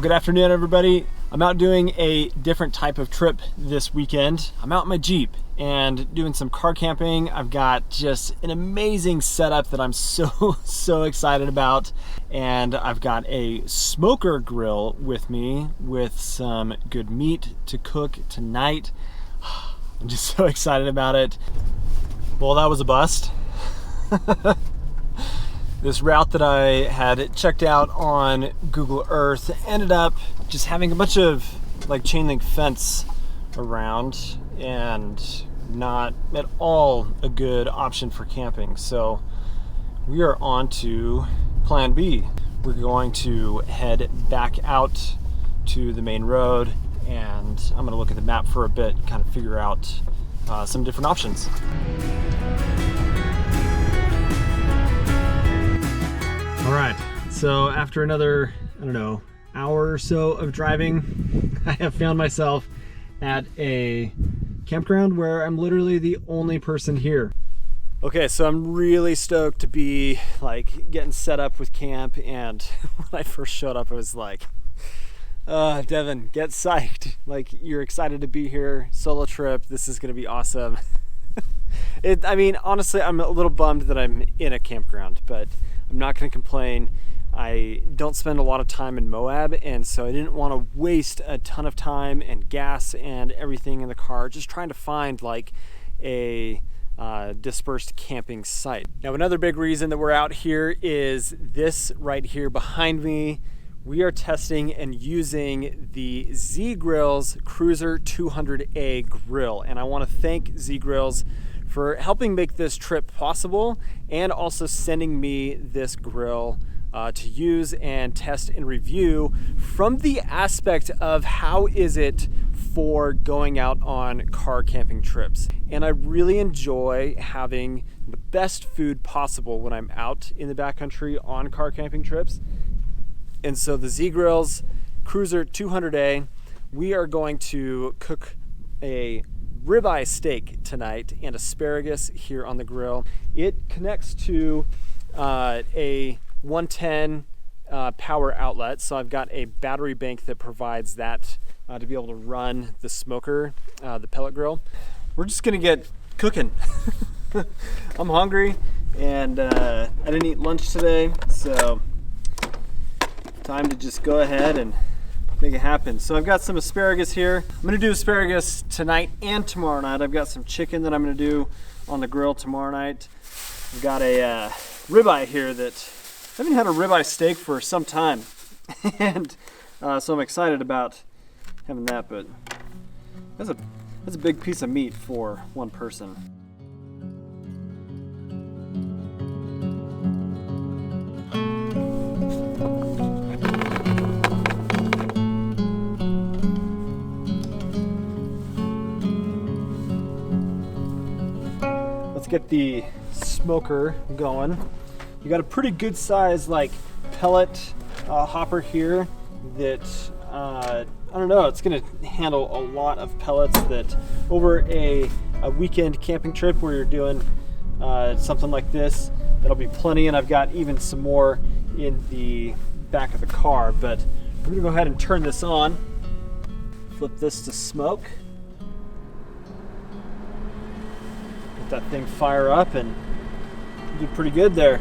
good afternoon, everybody. I'm out doing a different type of trip this weekend. I'm out in my Jeep and doing some car camping. I've got just an amazing setup that I'm so excited about. And I've got a smoker grill with me with some good meat to cook tonight. I'm just so excited about it. Well, that was a bust. This route that I had checked out on Google Earth ended up just having a bunch of like chain link fence around and not at all a good option for camping. So we are on to plan B. We're going to head back out to the main road, and I'm going to look at the map for a bit, kind of figure out some different options. All right, so after another, I don't know, hour or so of driving, I have found myself at a campground where I'm literally the only person here. Okay, so I'm really stoked to be like getting set up with camp, and when I first showed up, I was like, Devin, get psyched. Like, you're excited to be here, solo trip, this is gonna be awesome. I mean, honestly, I'm a little bummed that I'm in a campground, but I'm not going to complain. I don't spend a lot of time in Moab, and so I didn't want to waste a ton of time and gas and everything in the car just trying to find like a dispersed camping site. Now, another big reason that we're out here is this right here behind me. We are testing and using the Z-Grill's Cruiser 200A grill, and I want to thank Z-Grills for helping make this trip possible and also sending me this grill to use and test and review from the aspect of how is it for going out on car camping trips. And I really enjoy having the best food possible when I'm out in the backcountry on car camping trips. And so the Z-Grill's Cruiser 200A, we are going to cook a ribeye steak tonight and asparagus here on the grill. It connects to a 110 power outlet, so I've got a battery bank that provides that to be able to run the smoker, the pellet grill. We're just gonna get cooking. I'm hungry, and I didn't eat lunch today, so time to just go ahead and make it happen. So I've got some asparagus here. I'm gonna do asparagus tonight and tomorrow night. I've got some chicken that I'm gonna do on the grill tomorrow night. I've got a ribeye here that I haven't had a ribeye steak for some time. And so I'm excited about having that, but that's a big piece of meat for one person. Get the smoker going. You got a pretty good size like pellet hopper here that I don't know, it's gonna handle a lot of pellets that over a weekend camping trip where you're doing something like this, that'll be plenty. And I've got even some more in the back of the car, but we're gonna go ahead and turn this on, flip this to smoke, that thing fire up, and you did pretty good there.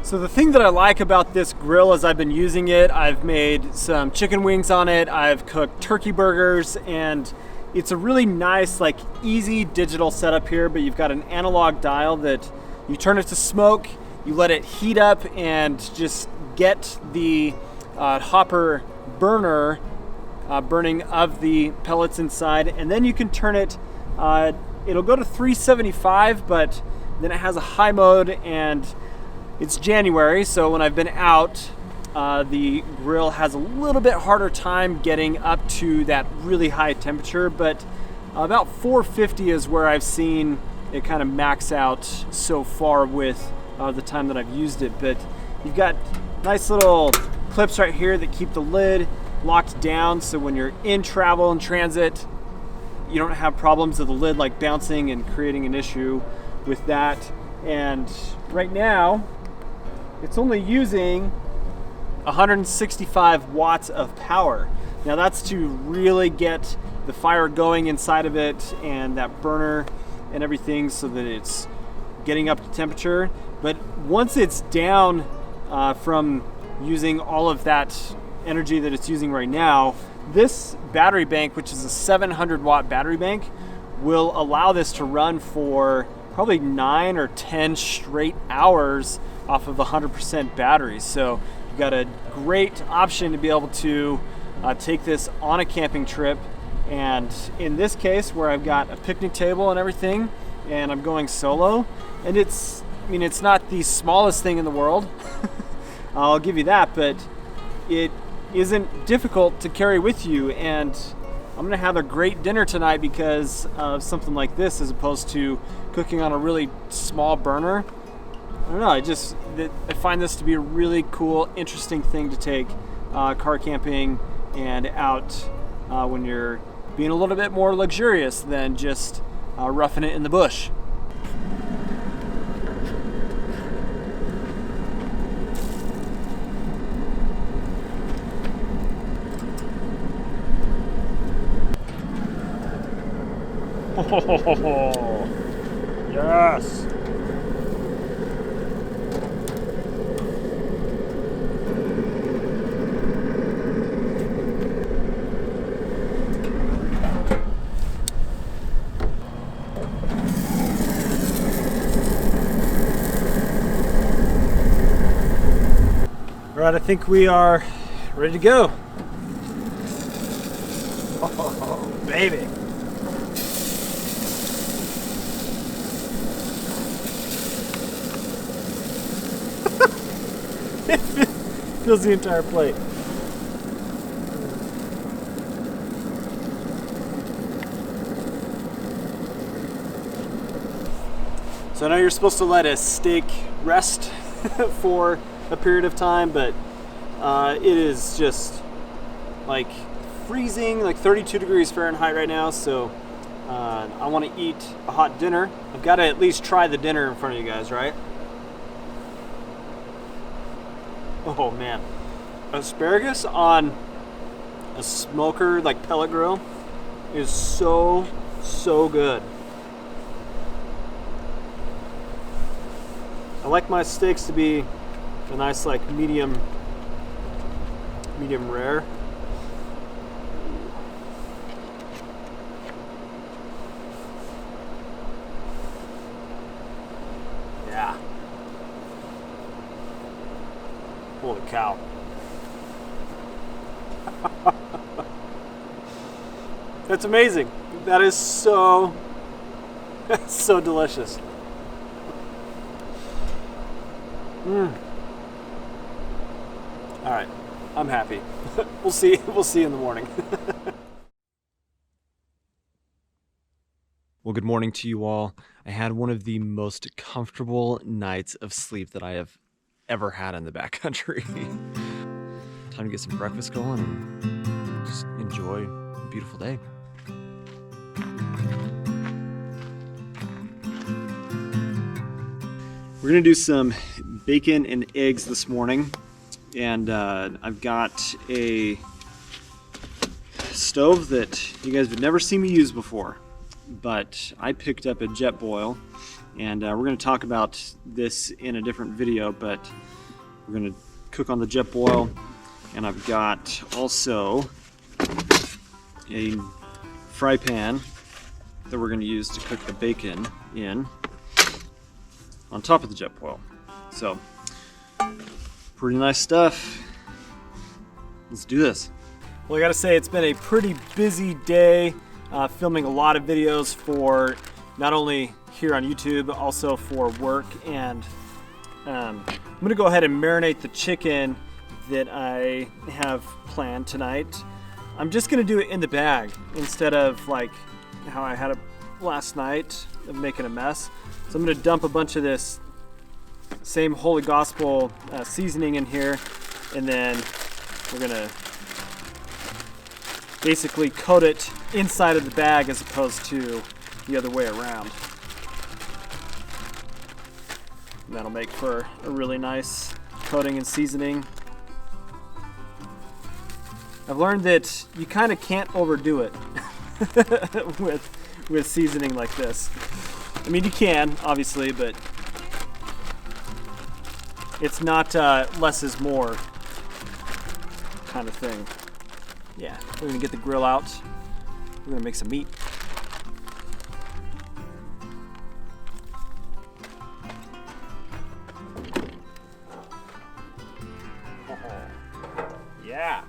So the thing that I like about this grill is I've been using it. I've made some chicken wings on it, I've cooked turkey burgers, and it's a really nice, like, easy digital setup here, but you've got an analog dial that you turn it to smoke, you let it heat up and just get the hopper burner burning of the pellets inside, and then you can turn it it'll go to 375, but then it has a high mode, and it's January, so when I've been out, the grill has a little bit harder time getting up to that really high temperature, but about 450 is where I've seen it kind of max out so far with the time that I've used it. But you've got nice little clips right here that keep the lid locked down, so when you're in travel and transit, you don't have problems of the lid like bouncing and creating an issue with that. And right now it's only using 165 watts of power. Now that's to really get the fire going inside of it and that burner and everything so that it's getting up to temperature. But once it's down from using all of that energy that it's using right now, this battery bank, which is a 700 watt battery bank, will allow this to run for probably 9 or 10 straight hours off of 100% batteries. So you've got a great option to be able to take this on a camping trip. And in this case, where I've got a picnic table and everything, and I'm going solo, and it's not the smallest thing in the world, I'll give you that, but it isn't difficult to carry with you. And I'm gonna have a great dinner tonight because of something like this, as opposed to cooking on a really small burner. I don't know, I find this to be a really cool, interesting thing to take car camping and out when you're being a little bit more luxurious than just roughing it in the bush. Oh, yes. All right, I think we are ready to go. Oh, baby. It fills the entire plate. So I know you're supposed to let a steak rest for a period of time, but it is just like freezing, like 32 degrees Fahrenheit right now. So I want to eat a hot dinner. I've got to at least try the dinner in front of you guys, right? Oh man, asparagus on a smoker, like pellet grill, is so good. I like my steaks to be a nice, like medium rare. Yeah. Holy cow. That's amazing. That is so delicious. All right, I'm happy. We'll see in the morning. Well, good morning to you all. I had one of the most comfortable nights of sleep that I have ever had in the backcountry. Time to get some breakfast going and just enjoy a beautiful day. We're gonna do some bacon and eggs this morning, and I've got a stove that you guys would never see me use before, but I picked up a Jetboil, and we're going to talk about this in a different video, but we're going to cook on the Jetboil. And I've got also a fry pan that we're going to use to cook the bacon in on top of the Jetboil. So pretty nice stuff. Let's do this. Well, I gotta say, it's been a pretty busy day, filming a lot of videos for not only here on YouTube, but also for work. And I'm gonna go ahead and marinate the chicken that I have planned tonight. I'm just gonna do it in the bag instead of like how I had it last night of making a mess. So I'm gonna dump a bunch of this same Holy Gospel seasoning in here, and then we're gonna basically coat it inside of the bag as opposed to the other way around. And that'll make for a really nice coating and seasoning. I've learned that you kind of can't overdo it with seasoning like this. I mean, you can, obviously, but it's not less is more kind of thing. Yeah, we're gonna get the grill out. We're gonna make some meat. Yeah.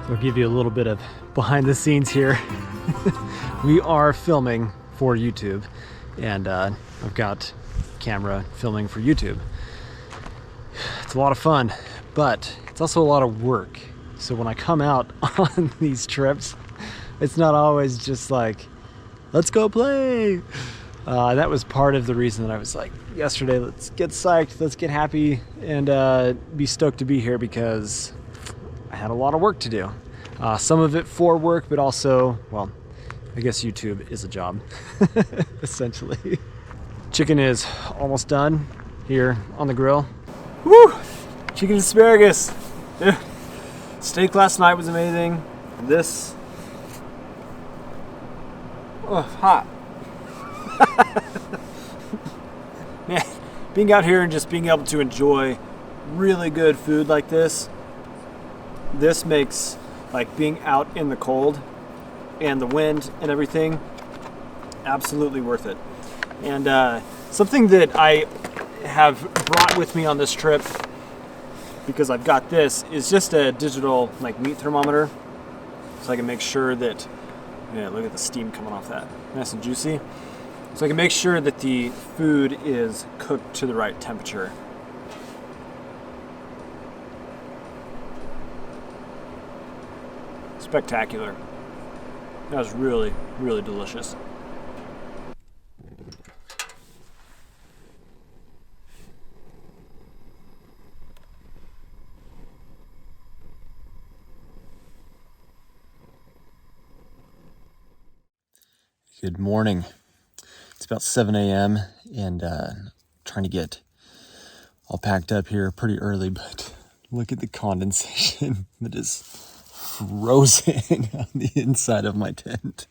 I'll give you a little bit of behind the scenes here. We are filming for YouTube, and I've got camera filming for YouTube. It's a lot of fun, but it's also a lot of work. So when I come out on these trips, it's not always just like, let's go play. That was part of the reason that I was like, yesterday, let's get psyched, let's get happy, and be stoked to be here, because I had a lot of work to do. Some of it for work, but also, well, I guess YouTube is a job, essentially. Chicken is almost done here on the grill. Woo! Chicken asparagus. Yeah. Steak last night was amazing. This, oh, hot. Man, being out here and just being able to enjoy really good food like this makes like being out in the cold and the wind and everything absolutely worth it. And something that I have brought with me on this trip, because I've got this, is just a digital like meat thermometer, so I can make sure that, yeah, look at the steam coming off that, nice and juicy. So I can make sure that the food is cooked to the right temperature. Spectacular. That was really, really delicious. Good morning. It's about 7 a.m. and trying to get all packed up here pretty early, but look at the condensation that is frozen on the inside of my tent.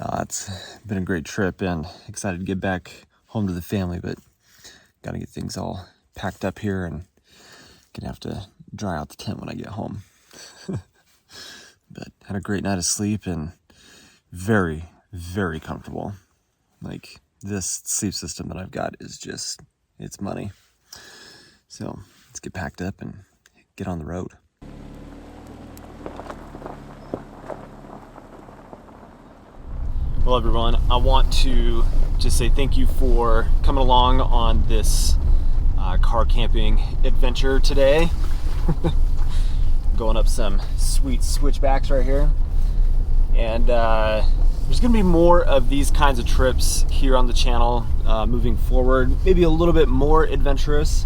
It's been a great trip and excited to get back home to the family, but got to get things all packed up here and gonna have to dry out the tent when I get home. But had a great night of sleep and very, very comfortable. Like, this sleep system that I've got is just, it's money. So let's get packed up and get on the road. Well, everyone, I want to just say thank you for coming along on this car camping adventure today. Going up some sweet switchbacks right here. And there's gonna be more of these kinds of trips here on the channel moving forward, maybe a little bit more adventurous,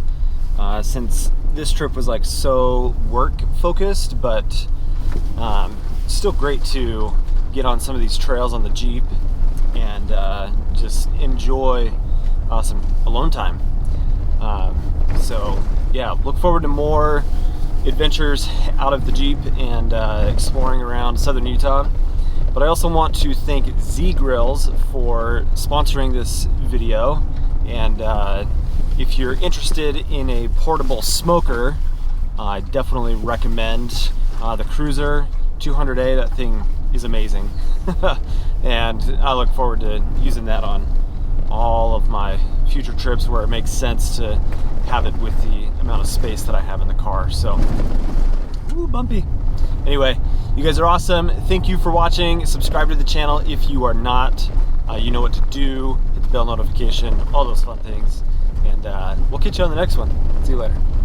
since this trip was like so work focused, but still great to get on some of these trails on the Jeep and just enjoy some alone time. So yeah, look forward to more adventures out of the Jeep and exploring around southern Utah. But I also want to thank Z Grills for sponsoring this video and if you're interested in a portable smoker, I definitely recommend the Cruiser 200A. That thing is amazing. And I look forward to using that on all of my future trips where it makes sense to have it with the amount of space that I have in the car. So, ooh, bumpy. Anyway, you guys are awesome. Thank you for watching. Subscribe to the channel if you are not. You know what to do. Hit the bell notification, all those fun things. And we'll catch you on the next one. See you later.